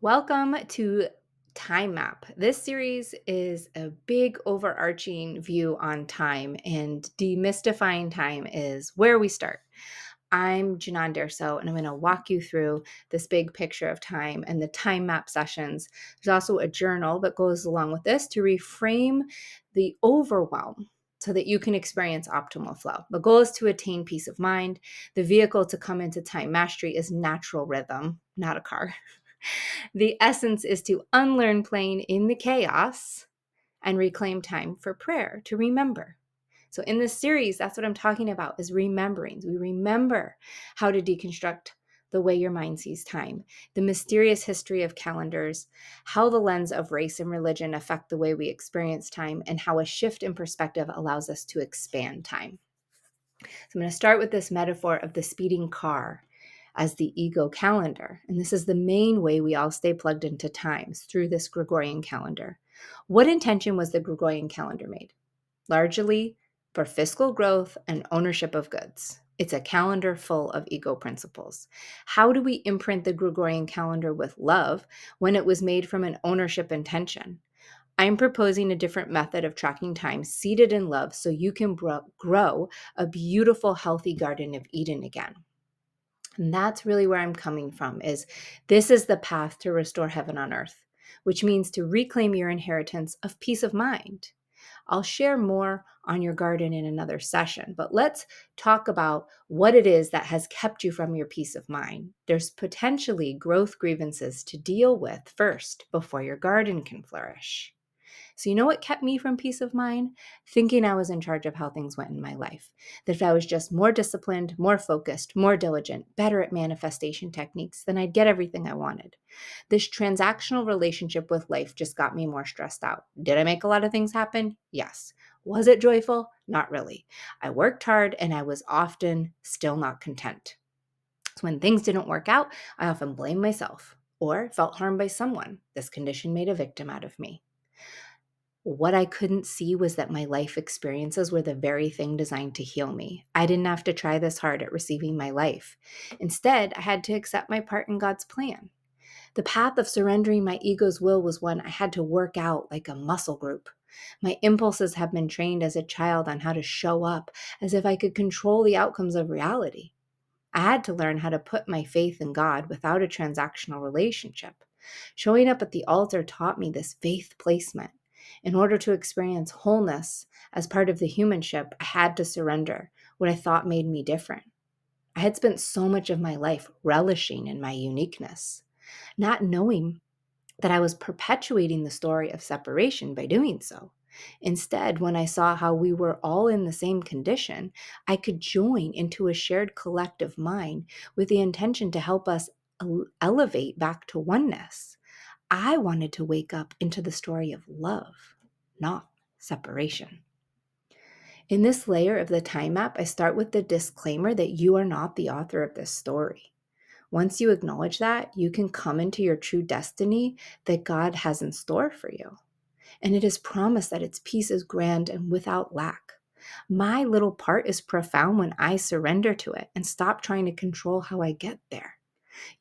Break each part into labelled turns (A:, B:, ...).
A: Welcome to Time Map. This series is a big overarching view on time, and demystifying time is where we start. I'm Janan Derso, and I'm going to walk you through this big picture of time and the time map sessions. There's also a journal that goes along with this to reframe the overwhelm so that you can experience optimal flow. The goal is to attain peace of mind. The vehicle to come into time mastery is natural rhythm, not a car. The essence is to unlearn playing in the chaos and reclaim time for prayer, to remember. So in this series, that's what I'm talking about is remembering. We remember how to deconstruct the way your mind sees time, the mysterious history of calendars, how the lens of race and religion affect the way we experience time, and how a shift in perspective allows us to expand time. So I'm going to start with this metaphor of the speeding car as the ego calendar. And this is the main way we all stay plugged into times through this Gregorian calendar. What intention was the Gregorian calendar made? Largely for fiscal growth and ownership of goods. It's a calendar full of ego principles. How do we imprint the Gregorian calendar with love when it was made from an ownership intention? I'm proposing a different method of tracking time seated in love so you can grow a beautiful, healthy Garden of Eden again. And that's really where I'm coming from is this is the path to restore heaven on earth, which means to reclaim your inheritance of peace of mind. I'll share more on your garden in another session, but let's talk about what it is that has kept you from your peace of mind. There's potentially growth grievances to deal with first before your garden can flourish. So, you know what kept me from peace of mind? Thinking I was in charge of how things went in my life. That if I was just more disciplined, more focused, more diligent, better at manifestation techniques, then I'd get everything I wanted. This transactional relationship with life just got me more stressed out. Did I make a lot of things happen? Yes. Was it joyful? Not really. I worked hard and I was often still not content. So when things didn't work out, I often blamed myself or felt harmed by someone. This condition made a victim out of me. What I couldn't see was that my life experiences were the very thing designed to heal me. I didn't have to try this hard at receiving my life. Instead, I had to accept my part in God's plan. The path of surrendering my ego's will was one I had to work out like a muscle group. My impulses have been trained as a child on how to show up as if I could control the outcomes of reality. I had to learn how to put my faith in God without a transactional relationship. Showing up at the altar taught me this faith placement. In order to experience wholeness as part of the humanship, I had to surrender what I thought made me different. I had spent so much of my life relishing in my uniqueness, not knowing that I was perpetuating the story of separation by doing so. Instead, when I saw how we were all in the same condition, I could join into a shared collective mind with the intention to help us elevate back to oneness. I wanted to wake up into the story of love, not separation. In this layer of the time map, I start with the disclaimer that you are not the author of this story. Once you acknowledge that, you can come into your true destiny that God has in store for you. And it is promised that its peace is grand and without lack. My little part is profound when I surrender to it and stop trying to control how I get there.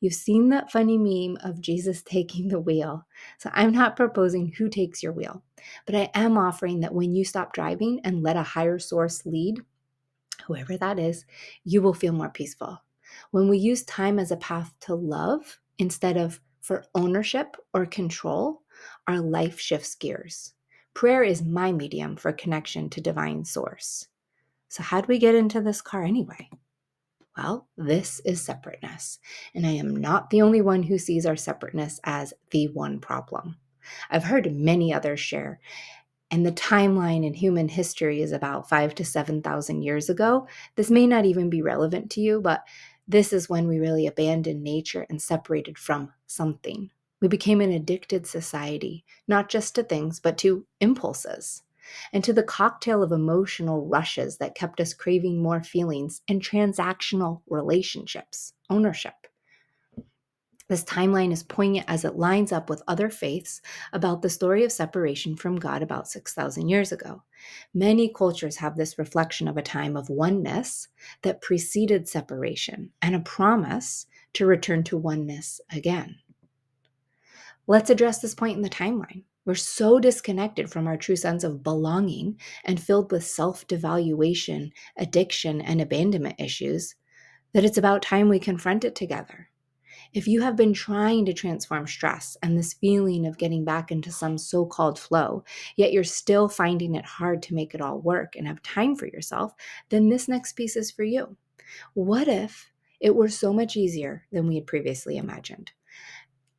A: You've seen that funny meme of Jesus taking the wheel. So I'm not proposing who takes your wheel, but I am offering that when you stop driving and let a higher source lead, whoever that is, you will feel more peaceful. When we use time as a path to love instead of for ownership or control, our life shifts gears. Prayer is my medium for connection to divine source. So, how do we get into this car anyway? Well, this is separateness, and I am not the only one who sees our separateness as the one problem. I've heard many others share, and the timeline in human history is about 5 to 7,000 years ago. This may not even be relevant to you, but this is when we really abandoned nature and separated from something. We became an addicted society, not just to things, but to impulses and to the cocktail of emotional rushes that kept us craving more feelings and transactional relationships, ownership. This timeline is poignant as it lines up with other faiths about the story of separation from God about 6,000 years ago. Many cultures have this reflection of a time of oneness that preceded separation and a promise to return to oneness again. Let's address this point in the timeline. We're so disconnected from our true sense of belonging and filled with self devaluation, addiction, and abandonment issues that it's about time we confront it together. If you have been trying to transform stress and this feeling of getting back into some so called flow, yet you're still finding it hard to make it all work and have time for yourself, then this next piece is for you. What if it were so much easier than we had previously imagined?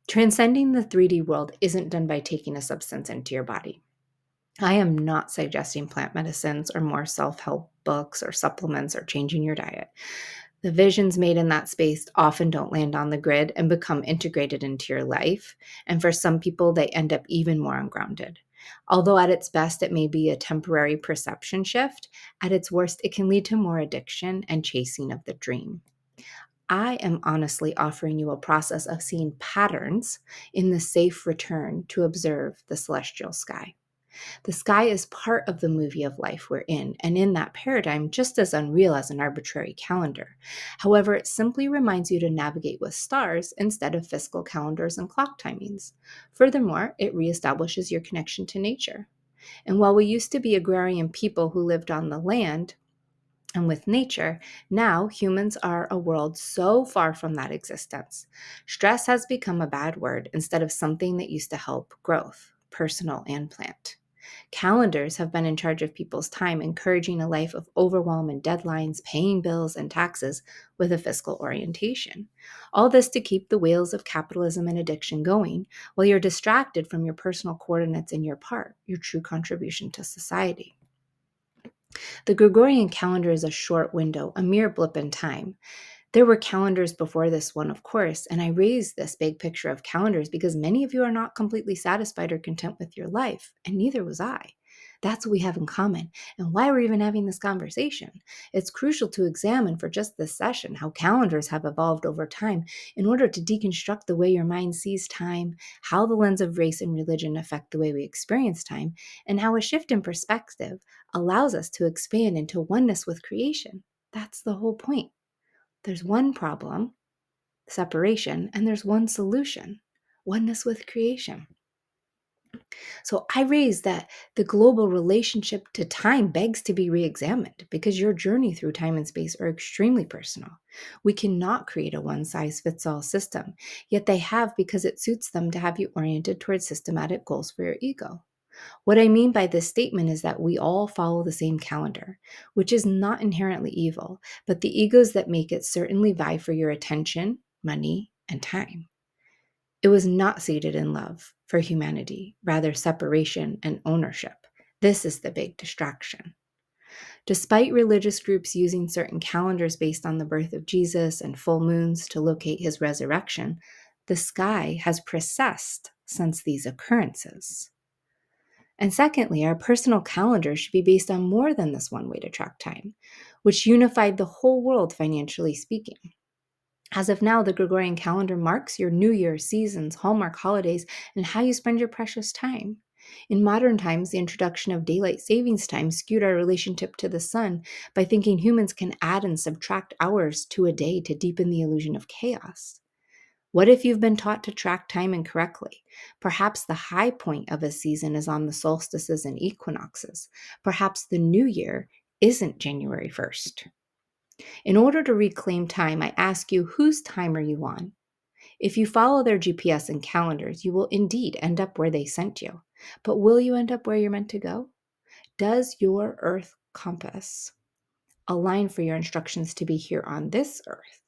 A: Transcending the 3D world isn't done by taking a substance into your body. I am not suggesting plant medicines or more self help books or supplements or changing your diet. The visions made in that space often don't land on the grid and become integrated into your life. And for some people, they end up even more ungrounded. Although at its best, it may be a temporary perception shift, at its worst, it can lead to more addiction and chasing of the dream. I am honestly offering you a process of seeing patterns in the safe return to observe the celestial sky. The sky is part of the movie of life we're in, and in that paradigm, just as unreal as an arbitrary calendar. However, it simply reminds you to navigate with stars instead of fiscal calendars and clock timings. Furthermore, it reestablishes your connection to nature. And while we used to be agrarian people who lived on the land, and with nature, now humans are a world so far from that existence. Stress has become a bad word instead of something that used to help growth, personal and plant. Calendars have been in charge of people's time, encouraging a life of overwhelm and deadlines, paying bills and taxes with a fiscal orientation. All this to keep the wheels of capitalism and addiction going while you're distracted from your personal coordinates and your part, your true contribution to society. The Gregorian calendar is a short window, a mere blip in time. There were calendars before this one, of course, and I raised this big picture of calendars because many of you are not completely satisfied or content with your life, and neither was I. That's what we have in common, and why we're even having this conversation. It's crucial to examine for just this session how calendars have evolved over time in order to deconstruct the way your mind sees time, how the lens of race and religion affect the way we experience time, and how a shift in perspective allows us to expand into oneness with creation. That's the whole point. There's one problem, separation, and there's one solution, oneness with creation. So I raise that the global relationship to time begs to be re-examined because your journey through time and space are extremely personal. We cannot create a one-size-fits-all system, yet they have because it suits them to have you oriented towards systematic goals for your ego. What I mean by this statement is that we all follow the same calendar, which is not inherently evil, but the egos that make it certainly vie for your attention, money, and time. It was not seated in love for humanity, rather separation and ownership. This is the big distraction. Despite religious groups using certain calendars based on the birth of Jesus and full moons to locate his resurrection, the sky has precessed since these occurrences. And secondly, our personal calendar should be based on more than this one way to track time, which unified the whole world financially speaking. As of now, the Gregorian calendar marks your New Year, seasons, hallmark holidays, and how you spend your precious time. In modern times, the introduction of daylight savings time skewed our relationship to the sun by thinking humans can add and subtract hours to a day to deepen the illusion of chaos. What if you've been taught to track time incorrectly? Perhaps the high point of a season is on the solstices and equinoxes. Perhaps the new year isn't January 1st. In order to reclaim time, I ask you, whose time are you on? If you follow their GPS and calendars, you will indeed end up where they sent you. But will you end up where you're meant to go? Does your earth compass align for your instructions to be here on this earth?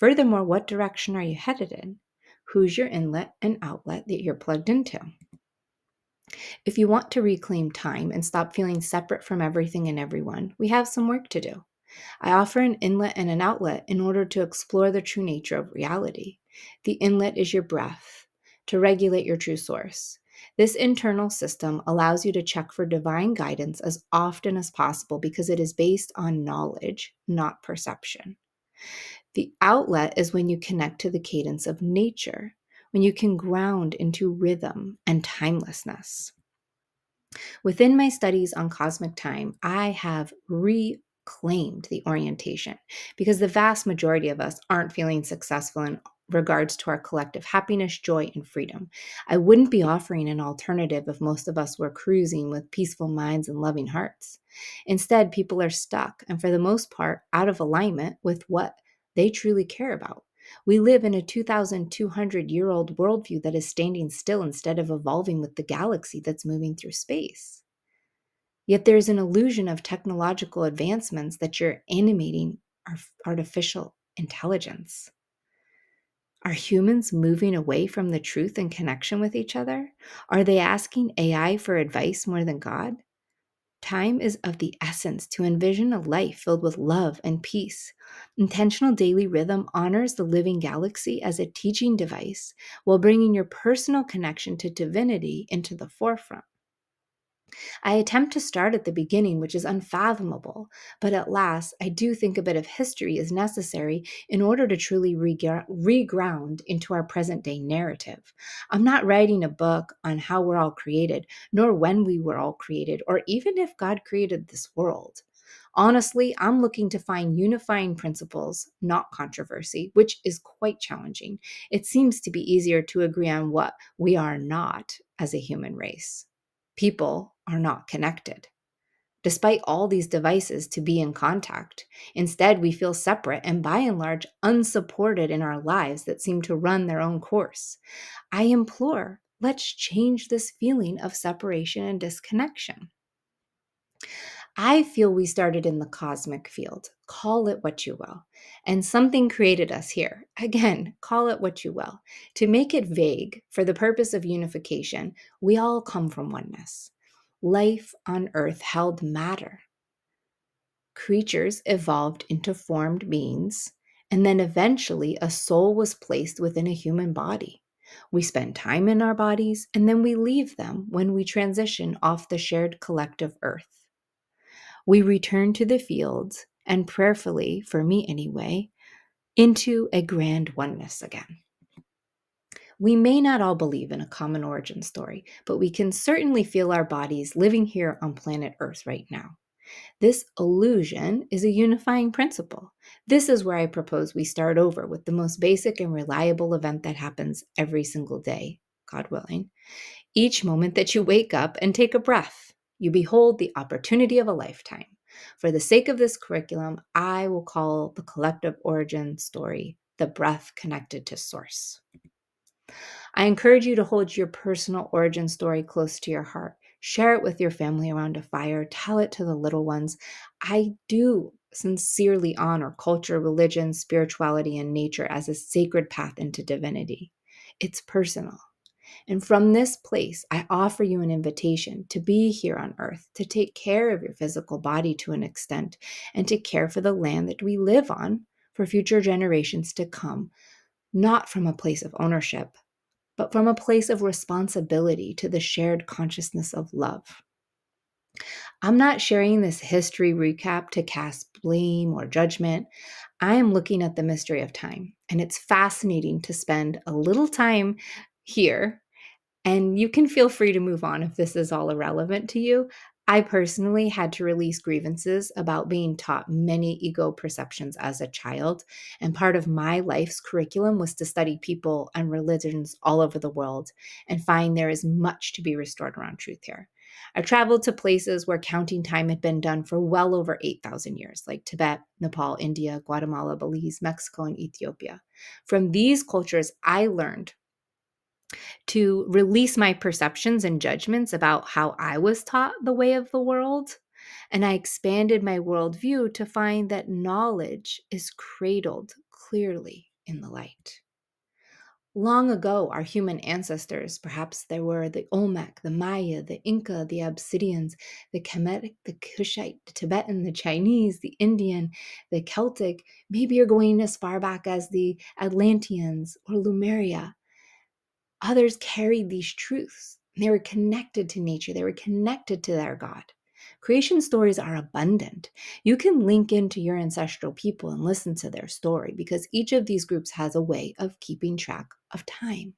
A: Furthermore, what direction are you headed in? Who's your inlet and outlet that you're plugged into? If you want to reclaim time and stop feeling separate from everything and everyone, we have some work to do. I offer an inlet and an outlet in order to explore the true nature of reality. The inlet is your breath, to regulate your true source. This internal system allows you to check for divine guidance as often as possible because it is based on knowledge, not perception. The outlet is when you connect to the cadence of nature, when you can ground into rhythm and timelessness. Within my studies on cosmic time, I have reclaimed the orientation because the vast majority of us aren't feeling successful in regards to our collective happiness, joy, and freedom. I wouldn't be offering an alternative if most of us were cruising with peaceful minds and loving hearts. Instead, people are stuck and, for the most part, out of alignment with what they truly care about. We live in a 2,200-year-old worldview that is standing still instead of evolving with the galaxy that's moving through space. Yet there's an illusion of technological advancements that you're animating our artificial intelligence. Are humans moving away from the truth and connection with each other? Are they asking AI for advice more than God? Time is of the essence to envision a life filled with love and peace. Intentional daily rhythm honors the living galaxy as a teaching device while bringing your personal connection to divinity into the forefront. I attempt to start at the beginning, which is unfathomable, but at last, I do think a bit of history is necessary in order to truly reground into our present day narrative. I'm not writing a book on how we're all created, nor when we were all created, or even if God created this world. Honestly, I'm looking to find unifying principles, not controversy, which is quite challenging. It seems to be easier to agree on what we are not as a human race. People are not connected. Despite all these devices to be in contact, instead we feel separate and by and large unsupported in our lives that seem to run their own course. I implore, let's change this feeling of separation and disconnection. I feel we started in the cosmic field. Call it what you will. And something created us here. Again, call it what you will. To make it vague, for the purpose of unification, we all come from oneness. Life on earth held matter. Creatures evolved into formed beings, and then eventually a soul was placed within a human body. We spend time in our bodies, and then we leave them when we transition off the shared collective earth. We return to the fields and prayerfully, for me anyway, into a grand oneness again. We may not all believe in a common origin story, but we can certainly feel our bodies living here on planet Earth right now. This illusion is a unifying principle. This is where I propose we start over with the most basic and reliable event that happens every single day, God willing. Each moment that you wake up and take a breath, you behold the opportunity of a lifetime. For the sake of this curriculum, I will call the collective origin story the breath connected to source. I encourage you to hold your personal origin story close to your heart. Share it with your family around a fire. Tell it to the little ones. I do sincerely honor culture, religion, spirituality, and nature as a sacred path into divinity. It's personal. And from this place, I offer you an invitation to be here on earth, to take care of your physical body to an extent, and to care for the land that we live on for future generations to come, not from a place of ownership, but from a place of responsibility to the shared consciousness of love. I'm not sharing this history recap to cast blame or judgment. I am looking at the mystery of time, and it's fascinating to spend a little time here, and you can feel free to move on if this is all irrelevant to you. I personally had to release grievances about being taught many ego perceptions as a child, and part of my life's curriculum was to study people and religions all over the world and find there is much to be restored around truth here. I traveled to places where counting time had been done for well over 8,000 years, like Tibet, Nepal, India, Guatemala, Belize, Mexico, and Ethiopia. From these cultures, I learned to release my perceptions and judgments about how I was taught the way of the world. And I expanded my worldview to find that knowledge is cradled clearly in the light. Long ago, our human ancestors, perhaps they were the Olmec, the Maya, the Inca, the Obsidians, the Kemetic, the Kushite, the Tibetan, the Chinese, the Indian, the Celtic, maybe you're going as far back as the Atlanteans or Lemuria. Others carried these truths. They were connected to nature. They were connected to their God. Creation stories are abundant. You can link into your ancestral people and listen to their story because each of these groups has a way of keeping track of time.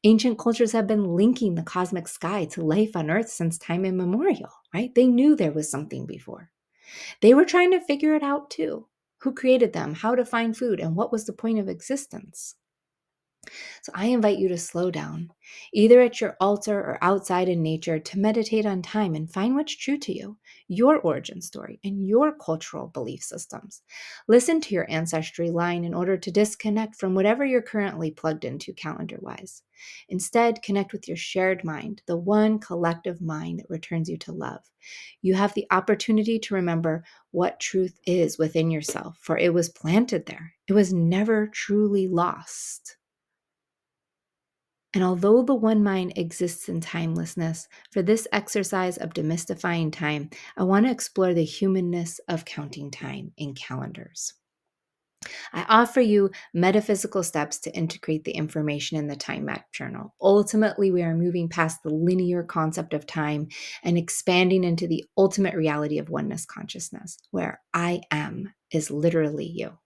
A: Ancient cultures have been linking the cosmic sky to life on Earth since time immemorial, right? They knew there was something before. They were trying to figure it out too. who created them, how to find food, and what was the point of existence. So I invite you to slow down, either at your altar or outside in nature, to meditate on time and find what's true to you, your origin story, and your cultural belief systems. Listen to your ancestry line in order to disconnect from whatever you're currently plugged into calendar wise. Instead, connect with your shared mind, the one collective mind that returns you to love. You have the opportunity to remember what truth is within yourself, for it was planted there. It was never truly lost. And although the one mind exists in timelessness, for this exercise of demystifying time, I want to explore the humanness of counting time in calendars. I offer you metaphysical steps to integrate the information in the time map journal. Ultimately, we are moving past the linear concept of time and expanding into the ultimate reality of oneness consciousness, where I am is literally you.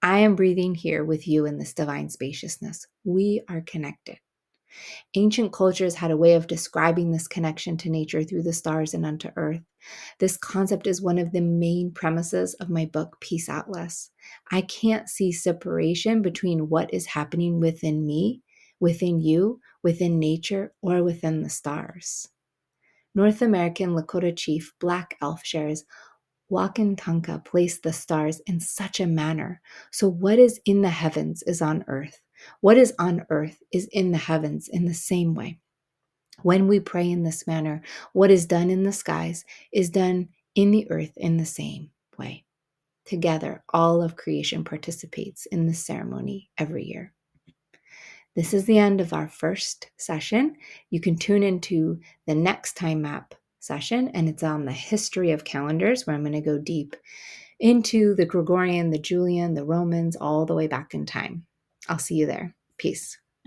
A: I am breathing here with you in this divine spaciousness. We are connected. Ancient cultures had a way of describing this connection to nature through the stars and unto earth. This concept is one of the main premises of my book, Peace Atlas. I can't see separation between what is happening within me, within you, within nature, or within the stars. North American Lakota chief Black Elf shares, Wakantanka placed the stars in such a manner. So what is in the heavens is on earth. What is on earth is in the heavens in the same way. When we pray in this manner, what is done in the skies is done in the earth in the same way. Together, all of creation participates in this ceremony every year. This is the end of our first session. You can tune into the next time map session, and it's on the history of calendars, where I'm going to go deep into the Gregorian, the Julian, the Romans, all the way back in time. I'll see you there. Peace.